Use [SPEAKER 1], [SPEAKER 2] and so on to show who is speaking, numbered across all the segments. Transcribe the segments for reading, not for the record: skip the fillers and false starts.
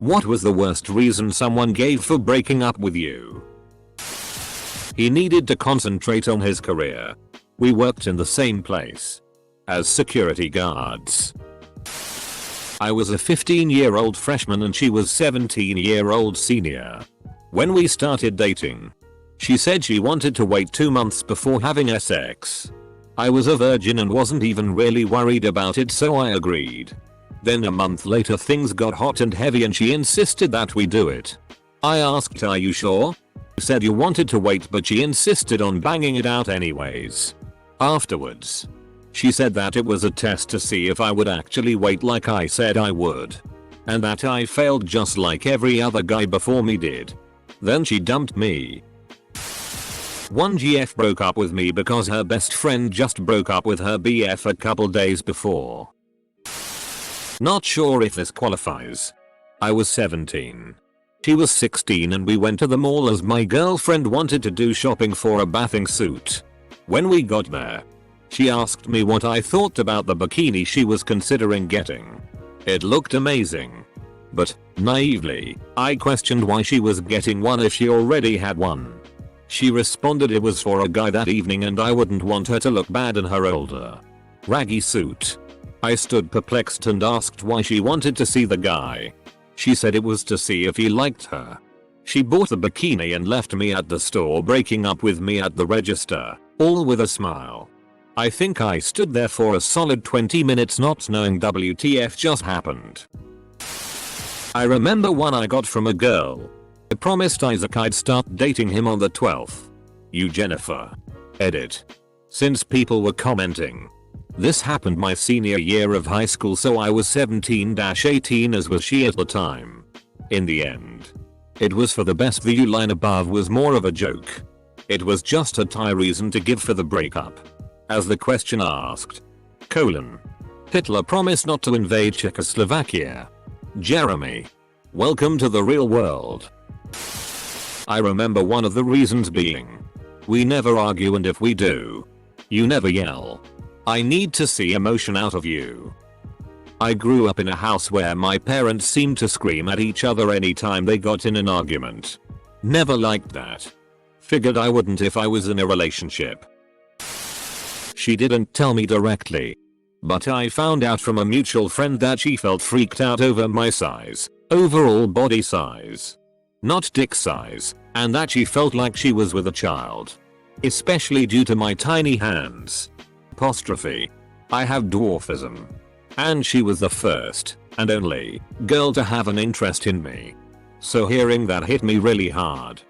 [SPEAKER 1] What was the worst reason someone gave for breaking up with you? He needed to concentrate on his career. We worked in the same place as security guards. I was a 15-year-old freshman and she was 17-year-old senior. When we started dating, she said she wanted to wait 2 months before having sex. I was a virgin and wasn't even really worried about it, so I agreed. Then a month later things got hot and heavy and she insisted that we do it. I asked, "Are you sure?" She said you wanted to wait, but she insisted on banging it out anyways. Afterwards, she said that it was a test to see if I would actually wait like I said I would. And that I failed just like every other guy before me did. Then she dumped me. One GF broke up with me because her best friend just broke up with her BF a couple days before. Not sure if this qualifies. I was 17. She was 16 and we went to the mall as my girlfriend wanted to do shopping for a bathing suit. When we got there, she asked me what I thought about the bikini she was considering getting. It looked amazing. But, naively, I questioned why she was getting one if she already had one. She responded it was for a guy that evening and I wouldn't want her to look bad in her older, raggy suit. I stood perplexed and asked why she wanted to see the guy. She said it was to see if he liked her. She bought the bikini and left me at the store, breaking up with me at the register, all with a smile. I think I stood there for a solid 20 minutes not knowing WTF just happened. I remember one I got from a girl. I promised Isaac I'd start dating him on the 12th. You Jennifer. Edit. Since people were commenting. This happened my senior year of high school, so I was 17-18 as was she at the time. In the end, it was for the best. The line above was more of a joke. It was just a tie reason to give for the breakup. As the question asked. Hitler promised not to invade Czechoslovakia. Jeremy. Welcome to the real world. I remember one of the reasons being, we never argue, and if we do, you never yell. I need to see emotion out of you. I grew up in a house where my parents seemed to scream at each other anytime they got in an argument. Never liked that. Figured I wouldn't if I was in a relationship. She didn't tell me directly, but I found out from a mutual friend that she felt freaked out over my size, overall body size, not dick size, and that she felt like she was with a child. Especially due to my tiny hands. I have dwarfism. And she was the first, and only, girl to have an interest in me. So hearing that hit me really hard.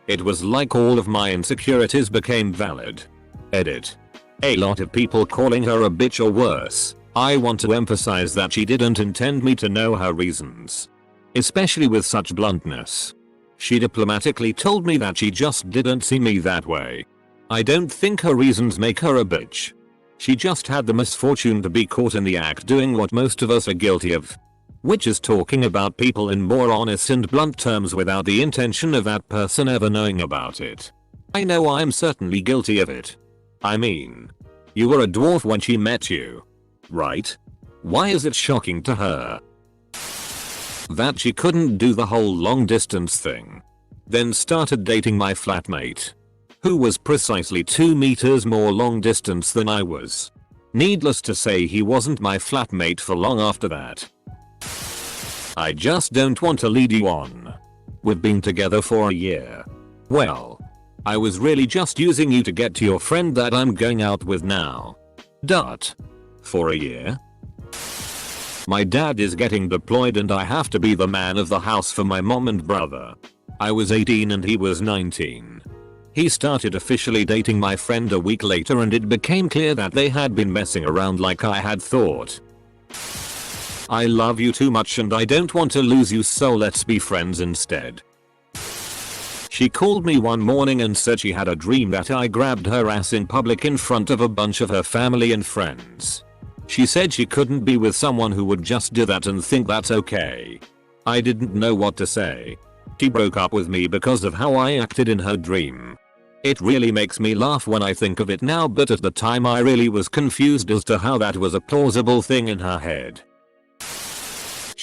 [SPEAKER 1] It was like all of my insecurities became valid. Edit. A lot of people calling her a bitch or worse. I want to emphasize that she didn't intend me to know her reasons. Especially with such bluntness. She diplomatically told me that she just didn't see me that way. I don't think her reasons make her a bitch. She just had the misfortune to be caught in the act doing what most of us are guilty of. Which is talking about people in more honest and blunt terms without the intention of that person ever knowing about it. I know I'm certainly guilty of it. I mean, you were a dwarf when she met you, right? Why is it shocking to her that she couldn't do the whole long distance thing? Then started dating my flatmate, who was precisely 2 meters more long distance than I was. Needless to say, he wasn't my flatmate for long after that. I just don't want to lead you on. We've been together for a year. Well, I was really just using you to get to your friend that I'm going out with now. For a year? My dad is getting deployed and I have to be the man of the house for my mom and brother. I was 18 and he was 19. He started officially dating my friend a week later and it became clear that they had been messing around like I had thought. I love you too much and I don't want to lose you, so let's be friends instead. She called me one morning and said she had a dream that I grabbed her ass in public in front of a bunch of her family and friends. She said she couldn't be with someone who would just do that and think that's okay. I didn't know what to say. She broke up with me because of how I acted in her dream. It really makes me laugh when I think of it now, but at the time I really was confused as to how that was a plausible thing in her head.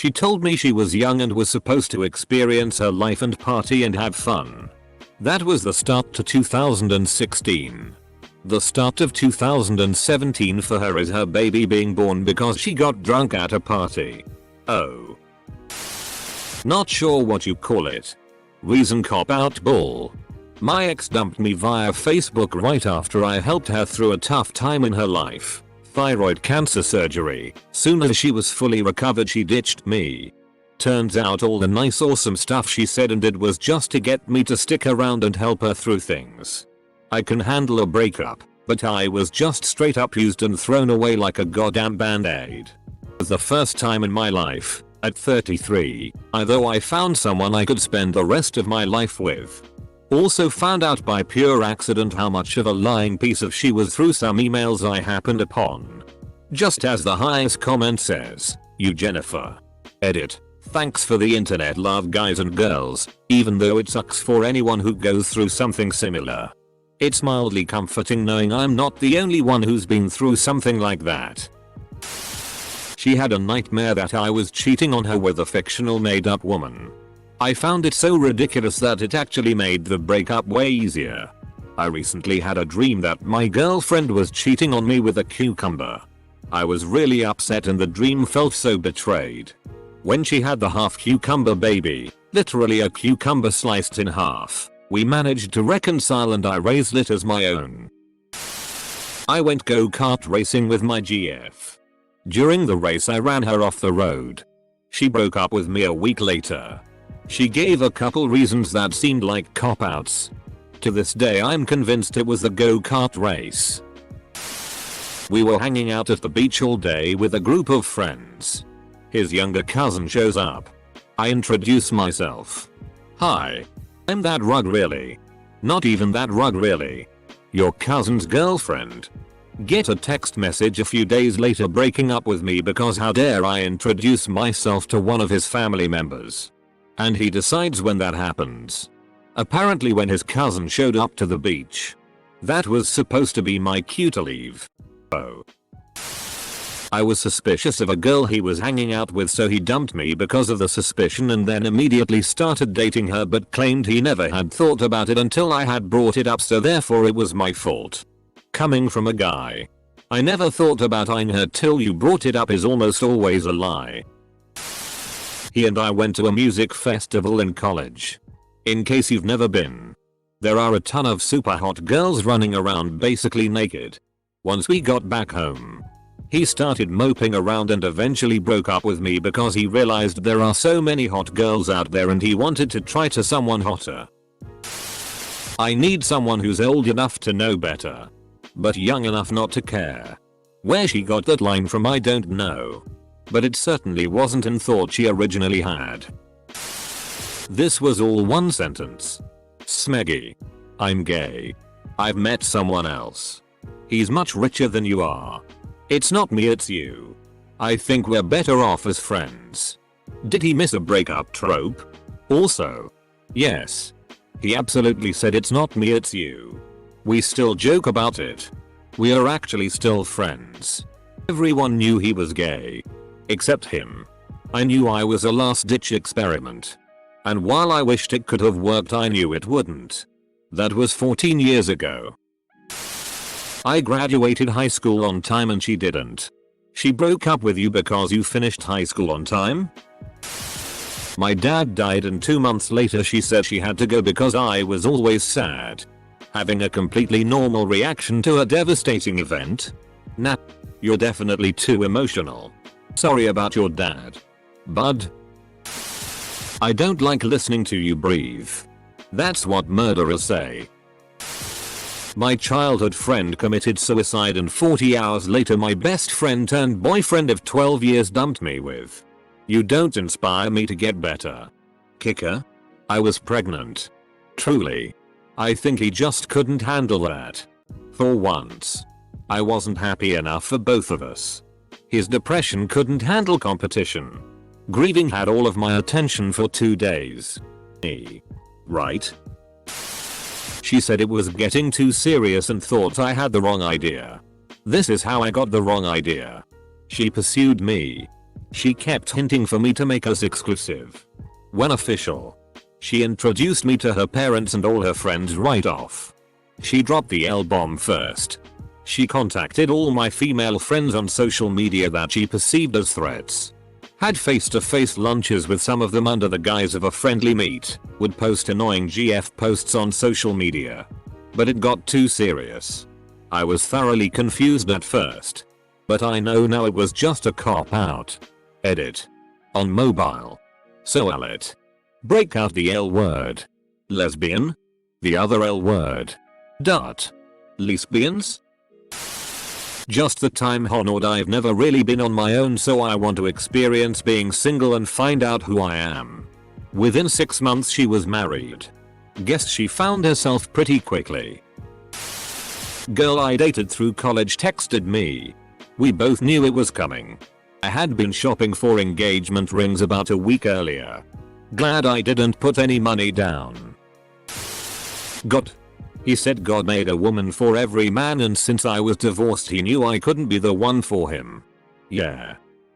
[SPEAKER 1] She told me she was young and was supposed to experience her life and party and have fun. That was the start to 2016. The start of 2017 for her is her baby being born because she got drunk at a party. Oh. Not sure what you call it. Reason cop out bull. My ex dumped me via Facebook right after I helped her through a tough time in her life. Thyroid cancer surgery. Soon as she was fully recovered she ditched me. Turns out all the nice awesome stuff she said and did was just to get me to stick around and help her through things. I can handle a breakup, but I was just straight up used and thrown away like a goddamn band-aid. It was the first time in my life, at 33, though I found someone I could spend the rest of my life with. Also found out by pure accident how much of a lying piece of she was through some emails I happened upon. Just as the highest comment says, you Jennifer. Edit. Thanks for the internet love guys and girls, even though it sucks for anyone who goes through something similar. It's mildly comforting knowing I'm not the only one who's been through something like that. She had a nightmare that I was cheating on her with a fictional made-up woman. I found it so ridiculous that it actually made the breakup way easier. I recently had a dream that my girlfriend was cheating on me with a cucumber. I was really upset and the dream felt so betrayed. When she had the half cucumber baby, literally a cucumber sliced in half, we managed to reconcile and I raised it as my own. I went go-kart racing with my GF. During the race I ran her off the road. She broke up with me a week later. She gave a couple reasons that seemed like cop-outs. To this day I'm convinced it was the go-kart race. We were hanging out at the beach all day with a group of friends. His younger cousin shows up. I introduce myself. Hi. I'm that rug really. Not even that rug really. Your cousin's girlfriend. Get a text message a few days later breaking up with me because how dare I introduce myself to one of his family members. And he decides when that happens. Apparently when his cousin showed up to the beach. That was supposed to be my cue to leave. Oh. I was suspicious of a girl he was hanging out with so he dumped me because of the suspicion and then immediately started dating her but claimed he never had thought about it until I had brought it up so therefore it was my fault. Coming from a guy. I never thought about eyeing her till you brought it up is almost always a lie. He and I went to a music festival in college. In case you've never been. There are a ton of super hot girls running around basically naked. Once we got back home, he started moping around and eventually broke up with me because he realized there are so many hot girls out there and he wanted to try to someone hotter. I need someone who's old enough to know better, but young enough not to care. Where she got that line from I don't know. But it certainly wasn't in thought she originally had. This was all one sentence. Smeggy. I'm gay. I've met someone else. He's much richer than you are. It's not me, it's you. I think we're better off as friends. Did he miss a breakup trope? Also. Yes. He absolutely said it's not me, it's you. We still joke about it. We are actually still friends. Everyone knew he was gay. Except him. I knew I was a last-ditch experiment. And while I wished it could have worked I knew it wouldn't. That was 14 years ago. I graduated high school on time and she didn't. She broke up with you because you finished high school on time? My dad died and 2 months later she said she had to go because I was always sad. Having a completely normal reaction to a devastating event? Nah. You're definitely too emotional. Sorry about your dad. Bud. I don't like listening to you breathe. That's what murderers say. My childhood friend committed suicide and 40 hours later my best friend turned boyfriend of 12 years dumped me with. You don't inspire me to get better. Kicker? I was pregnant. Truly. I think he just couldn't handle that. For once. I wasn't happy enough for both of us. His depression couldn't handle competition. Grieving had all of my attention for 2 days. Right? She said it was getting too serious and thought I had the wrong idea. This is how I got the wrong idea. She pursued me. She kept hinting for me to make us exclusive. When official, she introduced me to her parents and all her friends right off. She dropped the L-bomb first. She contacted all my female friends on social media that she perceived as threats. Had face-to-face lunches with some of them under the guise of a friendly meet, would post annoying GF posts on social media. But it got too serious. I was thoroughly confused at first. But I know now it was just a cop-out. Edit. On mobile. So I'll it. Break out the L word. Lesbian? The other L word. Dot. Lesbians? Just the time honored I've never really been on my own, so I want to experience being single and find out who I am. Within 6 months she was married. Guess she found herself pretty quickly. Girl I dated through college texted me. We both knew it was coming. I had been shopping for engagement rings about a week earlier. Glad I didn't put any money down. God. He said God made a woman for every man, and since I was divorced he knew I couldn't be the one for him. Yeah.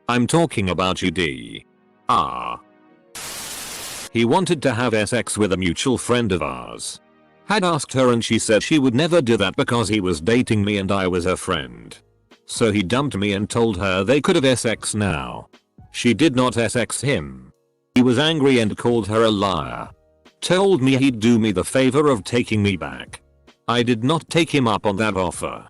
[SPEAKER 1] I'm talking about you, D. Ah. He wanted to have sex with a mutual friend of ours. Had asked her and she said she would never do that because he was dating me and I was her friend. So he dumped me and told her they could have sex now. She did not sex him. He was angry and called her a liar. Told me he'd do me the favor of taking me back. I did not take him up on that offer.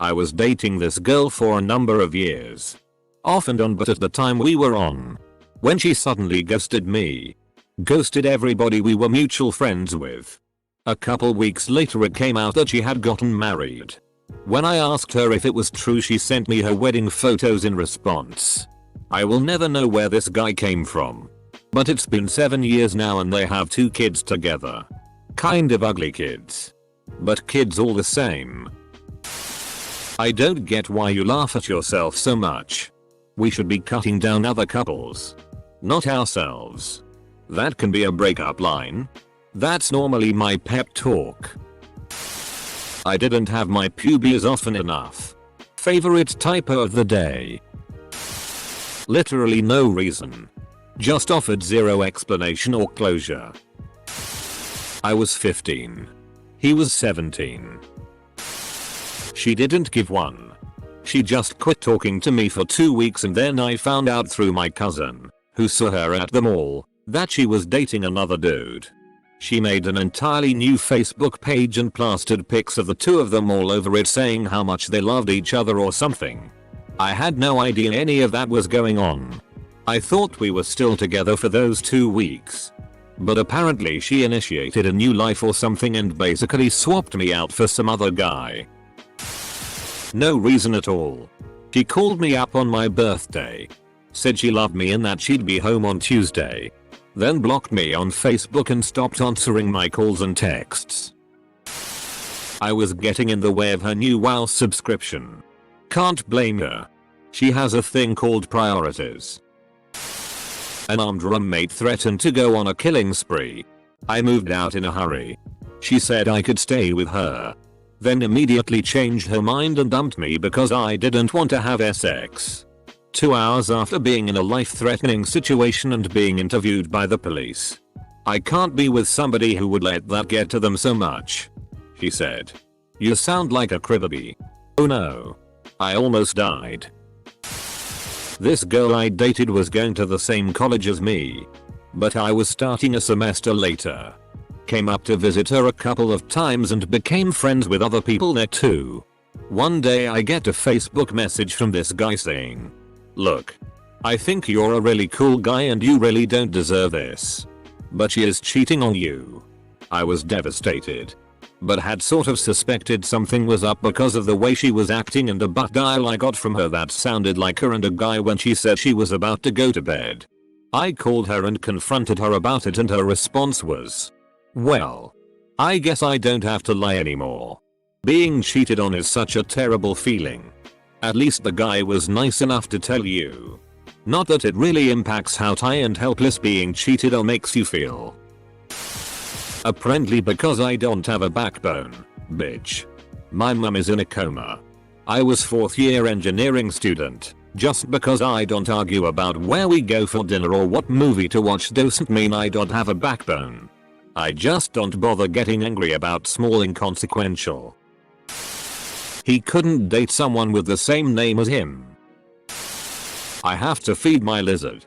[SPEAKER 1] I was dating this girl for a number of years. Off and on, but at the time we were on. When she suddenly ghosted me. Ghosted everybody we were mutual friends with. A couple weeks later it came out that she had gotten married. When I asked her if it was true, she sent me her wedding photos in response. I will never know where this guy came from. But it's been 7 years now and they have 2 kids together. Kind of ugly kids. But kids all the same. I don't get why you laugh at yourself so much. We should be cutting down other couples. Not ourselves. That can be a breakup line. That's normally my pep talk. I didn't have my pubes often enough. Favorite typo of the day. Literally no reason. Just offered zero explanation or closure. I was 15. He was 17. She didn't give one. She just quit talking to me for 2 weeks and then I found out through my cousin, who saw her at the mall, that she was dating another dude. She made an entirely new Facebook page and plastered pics of the 2 of them all over it saying how much they loved each other or something. I had no idea any of that was going on. I thought we were still together for those 2 weeks. But apparently she initiated a new life or something and basically swapped me out for some other guy. No reason at all. She called me up on my birthday. Said she loved me and that she'd be home on Tuesday. Then blocked me on Facebook and stopped answering my calls and texts. I was getting in the way of her new WoW subscription. Can't blame her. She has a thing called priorities. An armed roommate threatened to go on a killing spree. I moved out in a hurry. She said I could stay with her. Then immediately changed her mind and dumped me because I didn't want to have sex. 2 hours after being in a life-threatening situation and being interviewed by the police. I can't be with somebody who would let that get to them so much. She said. You sound like a cribby. Oh no. I almost died. This girl I dated was going to the same college as me. But I was starting a semester later. Came up to visit her a couple of times and became friends with other people there too. One day I get a Facebook message from this guy saying, "Look, I think you're a really cool guy and you really don't deserve this. But she is cheating on you." I was devastated. But had sort of suspected something was up because of the way she was acting and a butt dial I got from her that sounded like her and a guy when she said she was about to go to bed. I called her and confronted her about it and her response was, "Well, I guess I don't have to lie anymore. Being cheated on is such a terrible feeling. At least the guy was nice enough to tell you. Not that it really impacts how tired and helpless being cheated on makes you feel. Apparently because I don't have a backbone, bitch. My mum is in a coma. I was 4th year engineering student, Just because I don't argue about where we go for dinner or what movie to watch doesn't mean I don't have a backbone. I just don't bother getting angry about small inconsequential. He couldn't date someone with the same name as him. I have to feed my lizard.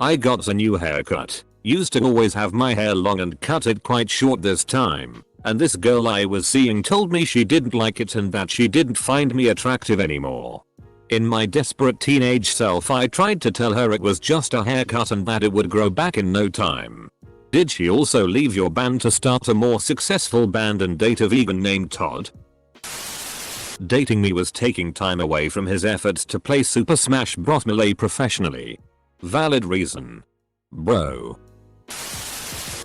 [SPEAKER 1] I got a new haircut. Used to always have my hair long and cut it quite short this time. And this girl I was seeing told me she didn't like it and that she didn't find me attractive anymore. In my desperate teenage self I tried to tell her it was just a haircut and that it would grow back in no time. Did she also leave your band to start a more successful band and date a vegan named Todd? Dating me was taking time away from his efforts to play Super Smash Bros. Melee professionally. Valid reason. Bro.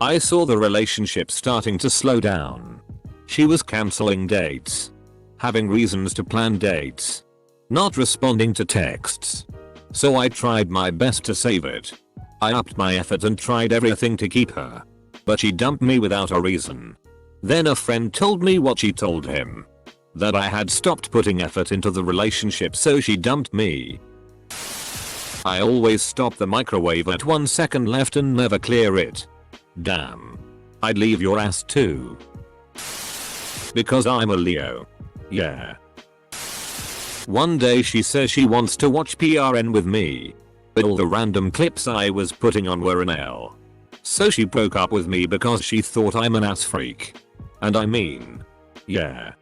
[SPEAKER 1] I saw the relationship starting to slow down. She was cancelling dates. Having reasons to plan dates. Not responding to texts. So I tried my best to save it. I upped my effort and tried everything to keep her. But she dumped me without a reason. Then a friend told me what she told him. That I had stopped putting effort into the relationship so she dumped me. I always stop the microwave at 1 second left and never clear it. Damn. I'd leave your ass too. Because I'm a Leo. Yeah. One day she says she wants to watch PRN with me. But all the random clips I was putting on were an L. So she broke up with me because she thought I'm an ass freak. And I mean, yeah.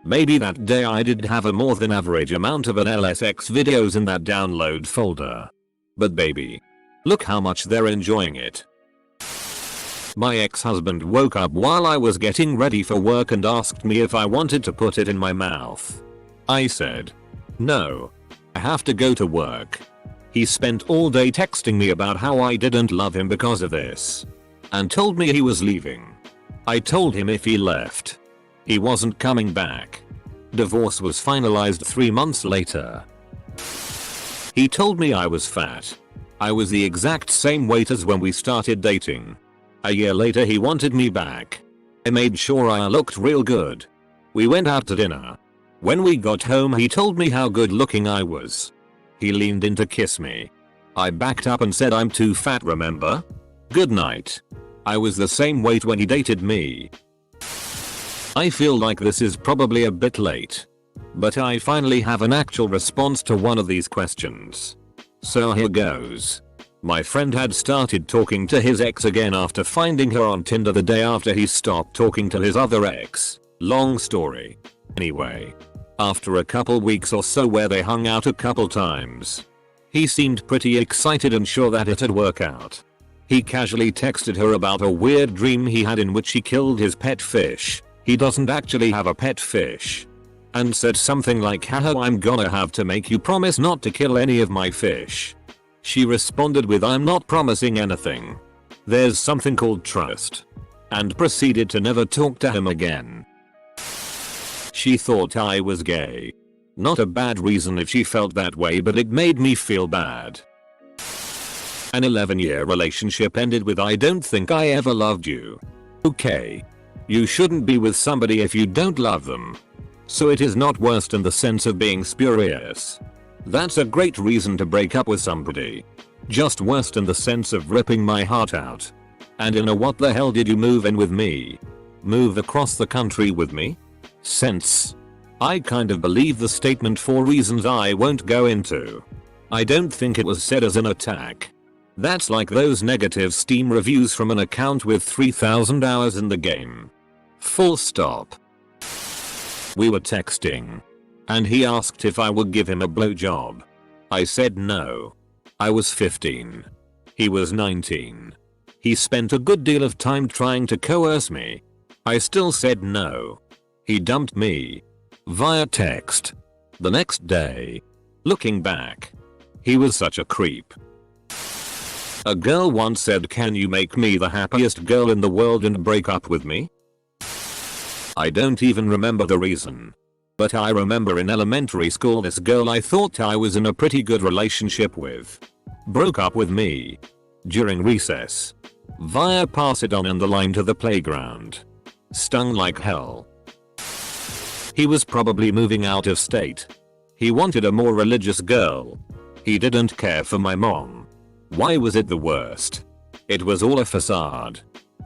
[SPEAKER 1] Maybe that day I did have a more than average amount of an LSX videos in that download folder. But baby, look how much they're enjoying it. My ex-husband woke up while I was getting ready for work and asked me if I wanted to put it in my mouth. I said, no. I have to go to work. He spent all day texting me about how I didn't love him because of this. And told me he was leaving. I told him if he left, he wasn't coming back. Divorce was finalized 3 months later. He told me I was fat. I was the exact same weight as when we started dating. A year later he wanted me back. I made sure I looked real good. We went out to dinner. When we got home he told me how good looking I was. He leaned in to kiss me. I backed up and said I'm too fat, remember? Good night. I was the same weight when he dated me. I feel like this is probably a bit late. But I finally have an actual response to one of these questions. So here goes. My friend had started talking to his ex again after finding her on Tinder the day after he stopped talking to his other ex. Long story. Anyway. After a couple weeks or so where they hung out a couple times. He seemed pretty excited and sure that it'd work out. He casually texted her about a weird dream he had in which he killed his pet fish. He doesn't actually have a pet fish. And said something like, haha, I'm gonna have to make you promise not to kill any of my fish. She responded with, I'm not promising anything. There's something called trust. And proceeded to never talk to him again. She thought I was gay. Not a bad reason if she felt that way, but it made me feel bad. An 11-year relationship ended with, I don't think I ever loved you. Okay. You shouldn't be with somebody if you don't love them. So it is not worst in the sense of being spurious. That's a great reason to break up with somebody. Just worst in the sense of ripping my heart out. And in a what the hell did you move in with me? Move across the country with me? Sense. I kind of believe the statement for reasons I won't go into. I don't think it was said as an attack. That's like those negative Steam reviews from an account with 3,000 hours in the game. Full stop. We were texting. And he asked if I would give him a blowjob. I said no. I was 15. He was 19. He spent a good deal of time trying to coerce me. I still said no. He dumped me. Via text. The next day. Looking back. He was such a creep. A girl once said, can you make me the happiest girl in the world and break up with me? I don't even remember the reason. But I remember in elementary school this girl I thought I was in a pretty good relationship with broke up with me during recess. Via pass it on and the line to the playground. Stung like hell. He was probably moving out of state. He wanted a more religious girl. He didn't care for my mom. Why was it the worst? It was all a facade.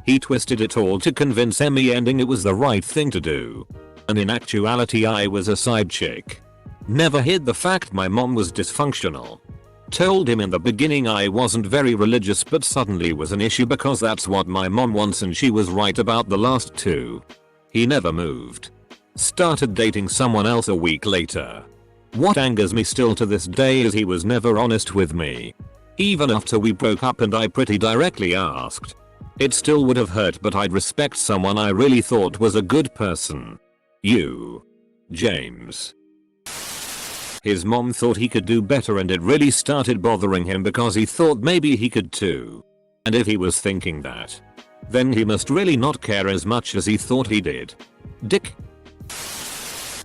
[SPEAKER 1] He twisted it all to convince Emmy ending it was the right thing to do. And in actuality I was a side chick. Never hid the fact my mom was dysfunctional. Told him in the beginning I wasn't very religious but suddenly was an issue because that's what my mom wants and she was right about the last two. He never moved. Started dating someone else a week later. What angers me still to this day is he was never honest with me. Even after we broke up and I pretty directly asked. It still would have hurt but I'd respect someone I really thought was a good person. You. James. His mom thought he could do better and it really started bothering him because he thought maybe he could too. And if he was thinking that, then he must really not care as much as he thought he did. Dick.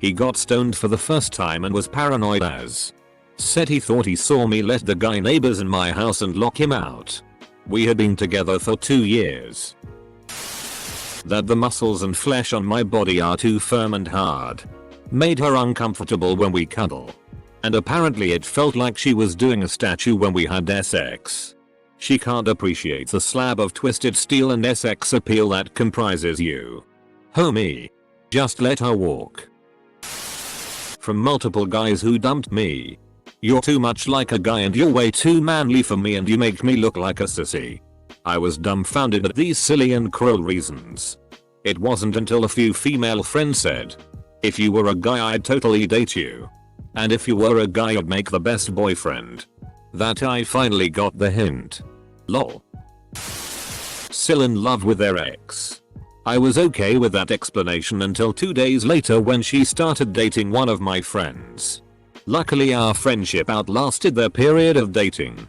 [SPEAKER 1] He got stoned for the first time and was paranoid as. Said he thought he saw me let the guy neighbors in my house and lock him out. We had been together for 2 years. That the muscles and flesh on my body are too firm and hard. Made her uncomfortable when we cuddle. And apparently it felt like she was doing a statue when we had sex. She can't appreciate the slab of twisted steel and sex appeal that comprises you. Homie. Just let her walk. From multiple guys who dumped me. You're too much like a guy and you're way too manly for me and you make me look like a sissy. I was dumbfounded at these silly and cruel reasons. It wasn't until a few female friends said, if you were a guy I'd totally date you. And if you were a guy I'd make the best boyfriend. That I finally got the hint. Lol. Still in love with their ex. I was okay with that explanation until 2 days later when she started dating one of my friends. Luckily our friendship outlasted their period of dating.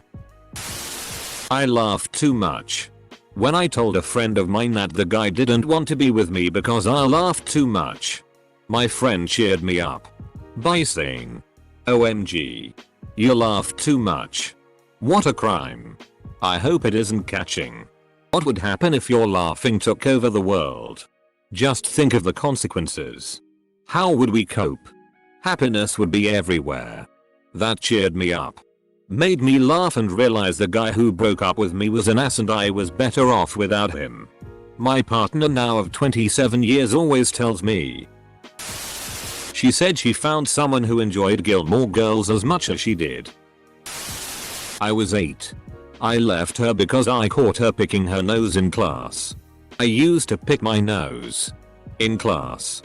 [SPEAKER 1] I laughed too much. When I told a friend of mine that the guy didn't want to be with me because I laughed too much. My friend cheered me up. By saying, OMG. You laughed too much. What a crime. I hope it isn't catching. What would happen if your laughing took over the world? Just think of the consequences. How would we cope? Happiness would be everywhere. That cheered me up. Made me laugh and realize the guy who broke up with me was an ass and I was better off without him. My partner now of 27 years always tells me. She said she found someone who enjoyed Gilmore Girls as much as she did. I was 8. I left her because I caught her picking her nose in class. I used to pick my nose. In class.